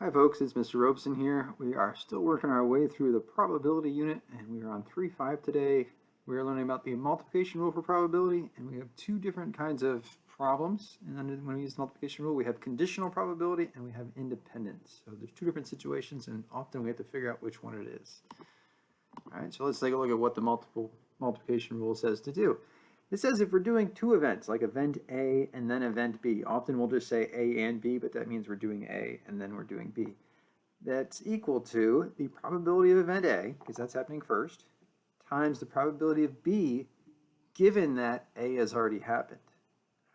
Hi folks, it's Mr. Robeson here. We are still working our way through the probability unit and we are on 3.5 today. We are learning about the multiplication rule for probability and we have two different kinds of problems. And then when we use the multiplication rule, we have conditional probability and we have independence. So there's two different situations and often we have to figure out which one it is. All right, so let's take a look at what the multiplication rule says to do. It says if we're doing two events, like event A and then event B, often we'll just say A and B, but that means we're doing A and then we're doing B. That's equal to the probability of event A, because that's happening first, times the probability of B, given that A has already happened.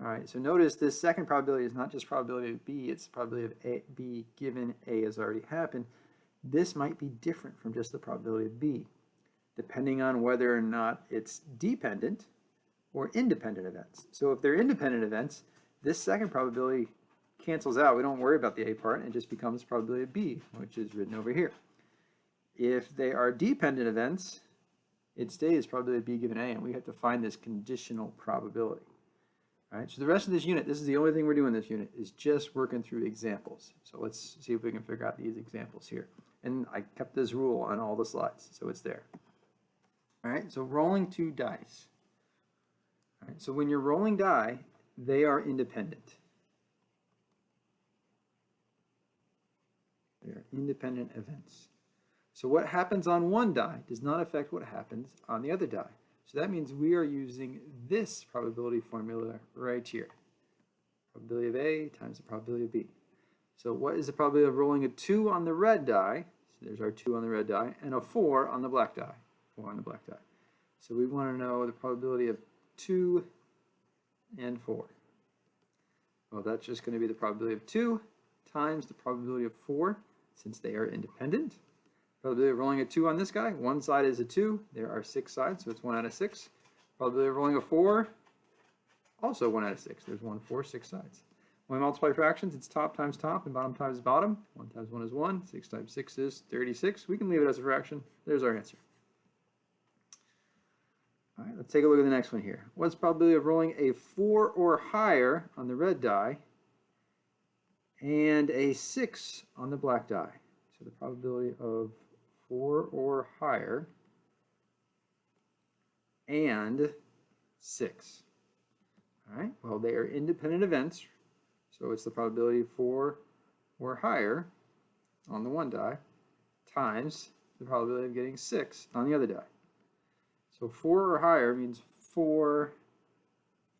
All right, so notice this second probability is not just probability of B, it's probability of B given A has already happened. This might be different from just the probability of B, depending on whether or not it's dependent or independent events. So if they're independent events, this second probability cancels out. We don't worry about the A part, and it just becomes probability of B, which is written over here. If they are dependent events, it stays probability of B given A, and we have to find this conditional probability. All right, so the rest of this unit, this is the only thing we're doing in this unit, is just working through examples. So let's see if we can figure out these examples here. And I kept this rule on all the slides, so it's there. All right, so rolling two dice. All right, so when you're rolling die, they are independent. They are independent events. So what happens on one die does not affect what happens on the other die. So that means we are using this probability formula right here. Probability of A times the probability of B. So what is the probability of rolling a 2 on the red die? So there's our 2 on the red die, and a 4 on the black die. 4 on the black die. So we want to know the probability of 2 and 4. Well, that's just going to be the probability of 2 times the probability of 4, since they are independent. Probability of rolling a 2 on this guy, one side is a 2, there are 6 sides, so it's 1 out of 6. Probability of rolling a 4, also 1 out of 6, there's 1, 4, 6 sides. When we multiply fractions, it's top times top and bottom times bottom. 1 times 1 is 1, 6 times 6 is 36. We can leave it as a fraction. There's our answer. All right, let's take a look at the next one here. What's the probability of rolling a 4 or higher on the red die and a 6 on the black die? So the probability of 4 or higher and 6. All right, well, they are independent events, so it's the probability of 4 or higher on the one die times the probability of getting 6 on the other die. So 4 or higher means 4,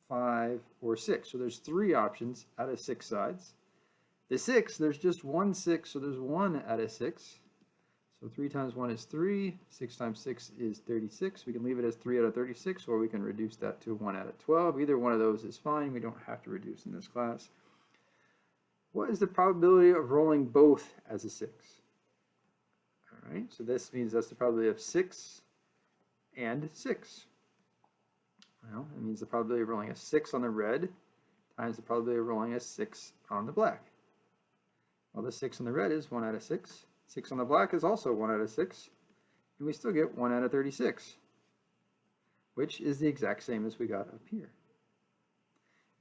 5, or 6. So there's 3 options out of 6 sides. The 6, there's just one 6, so there's 1 out of 6. So 3 times 1 is 3, 6 times 6 is 36. We can leave it as 3 out of 36, or we can reduce that to 1 out of 12. Either one of those is fine. We don't have to reduce in this class. What is the probability of rolling both as a 6? All right, so this means that's the probability of 6 and 6. Well, it means the probability of rolling a 6 on the red times the probability of rolling a 6 on the black. Well, the 6 on the red is 1 out of 6. 6 on the black is also 1 out of 6. And we still get 1 out of 36, which is the exact same as we got up here.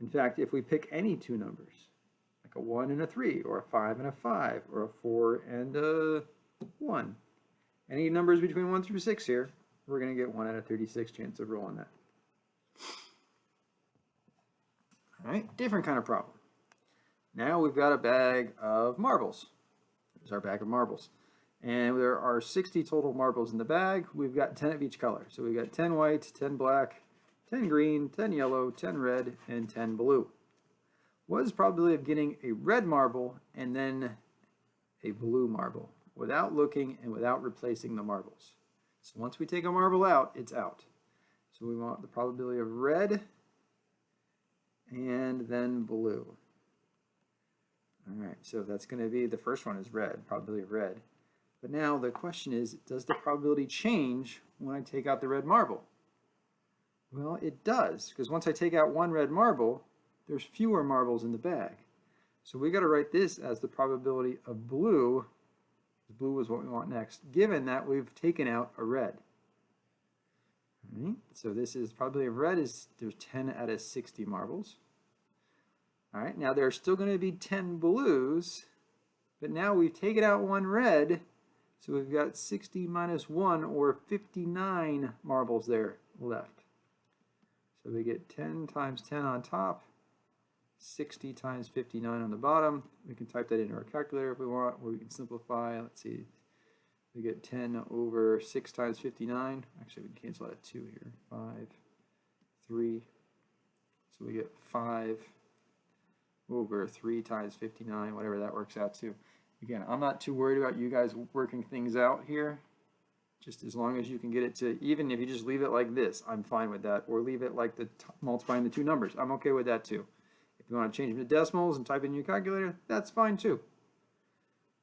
In fact, if we pick any two numbers, like a 1 and a 3, or a 5 and a 5, or a 4 and a 1, any numbers between 1 through 6 here, we're going to get 1 out of 36 chance of rolling that. All right, different kind of problem. Now we've got a bag of marbles. There's our bag of marbles. And there are 60 total marbles in the bag. We've got 10 of each color. So we've got 10 white, 10 black, 10 green, 10 yellow, 10 red, and 10 blue. What is the probability of getting a red marble and then a blue marble without looking and without replacing the marbles? So once we take a marble out, it's out. So we want the probability of red and then blue. All right, so that's going to be, the first one is red, probability of red. But now the question is, does the probability change when I take out the red marble? Well, it does, because once I take out one red marble, there's fewer marbles in the bag. So we got to write this as the probability of blue. Blue is what we want next, given that we've taken out a red. All right, so this is probability of red is there's 10 out of 60 marbles. All right, now there are still going to be 10 blues, but now we've taken out one red, so we've got 60 minus 1, or 59 marbles there left. So we get 10 times 10 on top, 60 times 59 on the bottom. We can type that into our calculator if we want, or we can simplify. Let's see. We get 10 over 6 times 59. Actually, we can cancel that 2 here. 5, 3. So we get 5 over 3 times 59, whatever that works out to. Again, I'm not too worried about you guys working things out here. Just as long as you can get it to, even if you just leave it like this, I'm fine with that. Or leave it like multiplying the two numbers. I'm okay with that too. If you want to change them to decimals and type in your calculator, that's fine too.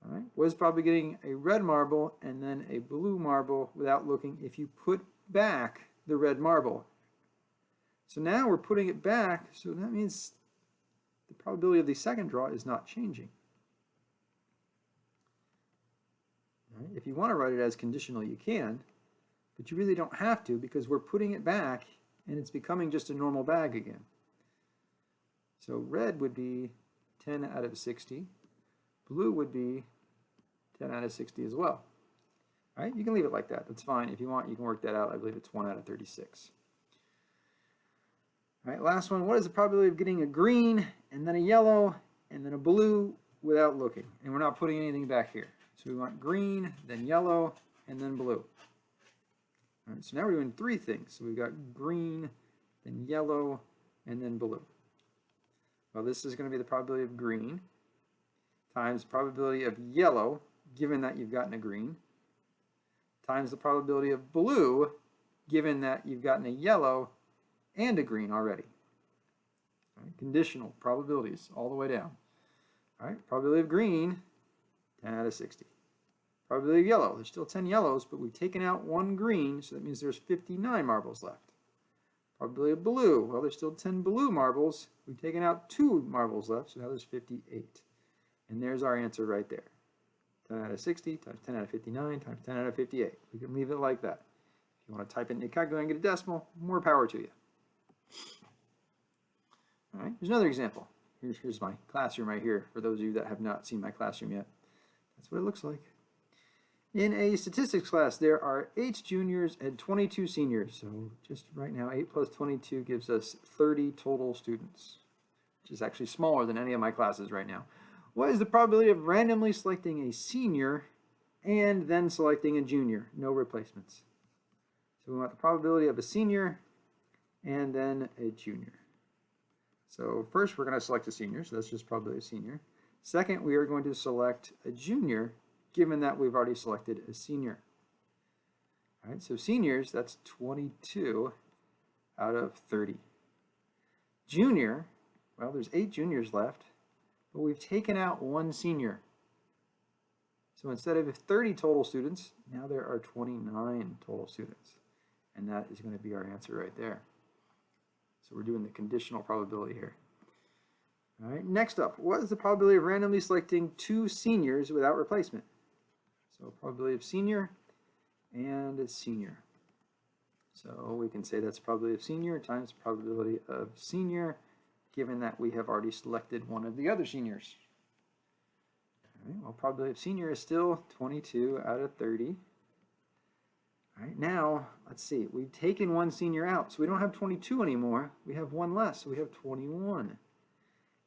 All right, was probably getting a red marble and then a blue marble without looking if you put back the red marble. So now we're putting it back, so that means the probability of the second draw is not changing. All right, if you want to write it as conditional, you can, but you really don't have to because we're putting it back and it's becoming just a normal bag again. So red would be 10 out of 60. Blue would be 10 out of 60 as well. All right, you can leave it like that. That's fine. If you want, you can work that out. I believe it's 1 out of 36. All right, last one. What is the probability of getting a green and then a yellow and then a blue without looking? And we're not putting anything back here. So we want green, then yellow, and then blue. All right, so now we're doing 3 things. So we've got green, then yellow, and then blue. Well, this is going to be the probability of green times the probability of yellow, given that you've gotten a green, times the probability of blue, given that you've gotten a yellow and a green already. All right, conditional probabilities all the way down. All right, probability of green, 10 out of 60. Probability of yellow, there's still 10 yellows, but we've taken out 1 green, so that means there's 59 marbles left. Probability of blue, well, there's still 10 blue marbles. We've taken out 2 marbles left, so now there's 58. And there's our answer right there. 10 out of 60 times 10 out of 59 times 10 out of 58. We can leave it like that. If you want to type it in your calculator and get a decimal, more power to you. All right, here's another example. Here's my classroom right here, for those of you that have not seen my classroom yet. That's what it looks like. In a statistics class, there are 8 juniors and 22 seniors. So just right now, 8 plus 22 gives us 30 total students, which is actually smaller than any of my classes right now. What is the probability of randomly selecting a senior and then selecting a junior? No replacements. So we want the probability of a senior and then a junior. So first we're going to select a senior, so that's just probably a senior. Second, we are going to select a junior, given that we've already selected a senior. All right, so seniors, that's 22 out of 30. Junior, well, there's 8 juniors left, but we've taken out 1 senior. So instead of 30 total students, now there are 29 total students. And that is going to be our answer right there. So we're doing the conditional probability here. All right, next up, what is the probability of randomly selecting 2 seniors without replacement? So probability of senior and a senior. So we can say that's probability of senior times probability of senior, given that we have already selected one of the other seniors. All right, well, probability of senior is still 22 out of 30. All right, now, let's see. We've taken 1 senior out, so we don't have 22 anymore. We have 1 less, so we have 21.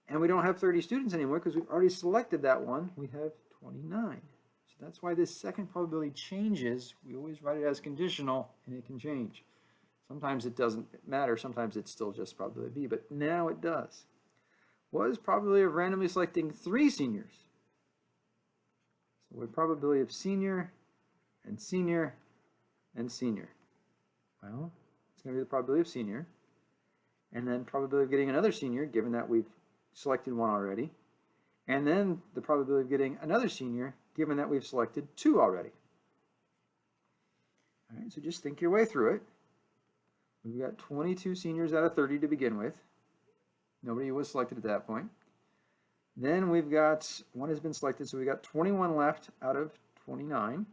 And we don't have 30 students anymore because we've already selected that one. We have 29. So that's why this second probability changes. We always write it as conditional, and it can change. Sometimes it doesn't matter. Sometimes it's still just probability B, but now it does. What is probability of randomly selecting 3 seniors? So what probability of senior and senior and senior? Well, it's going to be the probability of senior. And then probability of getting another senior, given that we've selected 1 already. And then the probability of getting another senior, given that we've selected 2 already. All right, so just think your way through it. We've got 22 seniors out of 30 to begin with. Nobody was selected at that point. Then we've got 1 has been selected, so we got 21 left out of 29.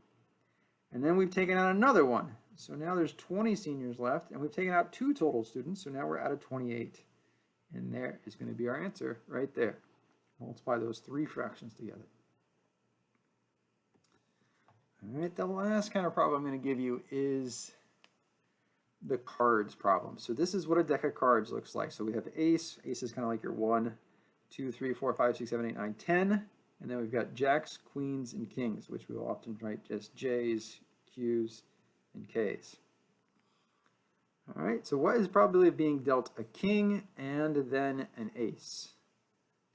And then we've taken out another 1. So now there's 20 seniors left, and we've taken out 2 total students, so now we're out of 28. And there is going to be our answer right there. Multiply those 3 fractions together. All right, the last kind of problem I'm going to give you is the cards problem. So this is what a deck of cards looks like. So we have ace. Ace is kind of like your 1, 2, 3, 4, 5, 6, 7, 8, 9, 10. And then we've got jacks, queens, and kings, which we will often write just J's, Q's, and K's. All right, so what is the probability of being dealt a king and then an ace?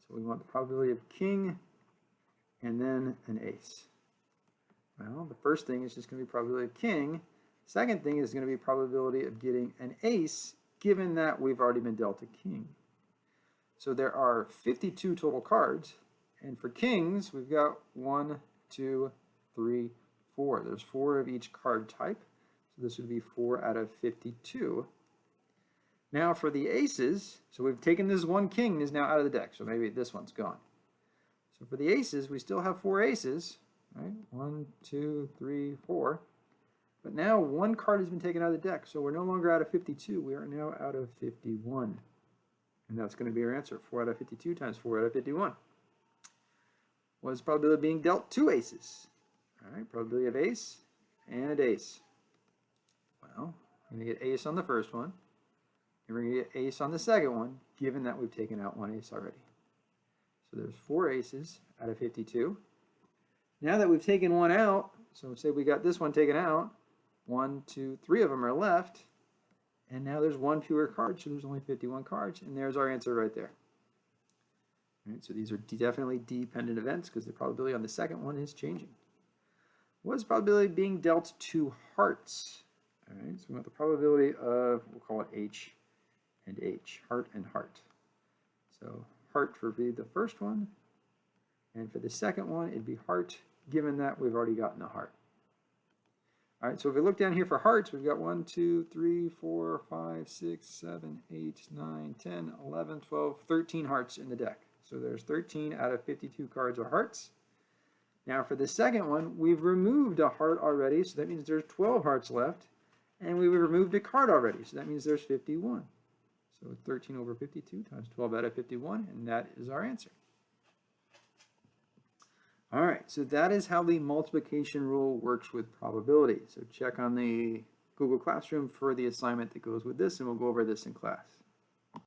So we want the probability of king and then an ace. Well, the first thing is just going to be probability of king. Second thing is going to be probability of getting an ace, given that we've already been dealt a king. So there are 52 total cards, and for kings, we've got 1, 2, 3, 4. There's 4 of each card type, so this would be 4 out of 52. Now for the aces, so we've taken this one king is now out of the deck, so maybe this one's gone. So for the aces, we still have 4 aces, right? 1, 2, 3, 4. But now one card has been taken out of the deck, so we're no longer out of 52. We are now out of 51. And that's going to be our answer. 4 out of 52 times 4 out of 51. What is the probability of being dealt 2 aces? All right, probability of ace and ace. Well, we're going to get ace on the first one. And we're going to get ace on the second one, given that we've taken out 1 ace already. So there's 4 aces out of 52. Now that we've taken 1 out, so say we got this one taken out, 1, 2, 3 of them are left. And now there's 1 fewer card, so there's only 51 cards, and there's our answer right there. All right, so these are definitely dependent events because the probability on the second one is changing. What is the probability of being dealt 2 hearts? All right, so we want the probability of, we'll call it H and H, heart and heart. So heart for the first one, and for the second one, it'd be heart, given that we've already gotten a heart. All right, so if we look down here for hearts, we've got 1, 2, 3, 4, 5, 6, 7, 8, 9, 10, 11, 12, 13 hearts in the deck. So there's 13 out of 52 cards are hearts. Now for the second one, we've removed a heart already, so that means there's 12 hearts left. And we removed a card already, so that means there's 51. So 13 over 52 times 12 out of 51, and that is our answer. All right, so that is how the multiplication rule works with probability. So check on the Google Classroom for the assignment that goes with this, and we'll go over this in class.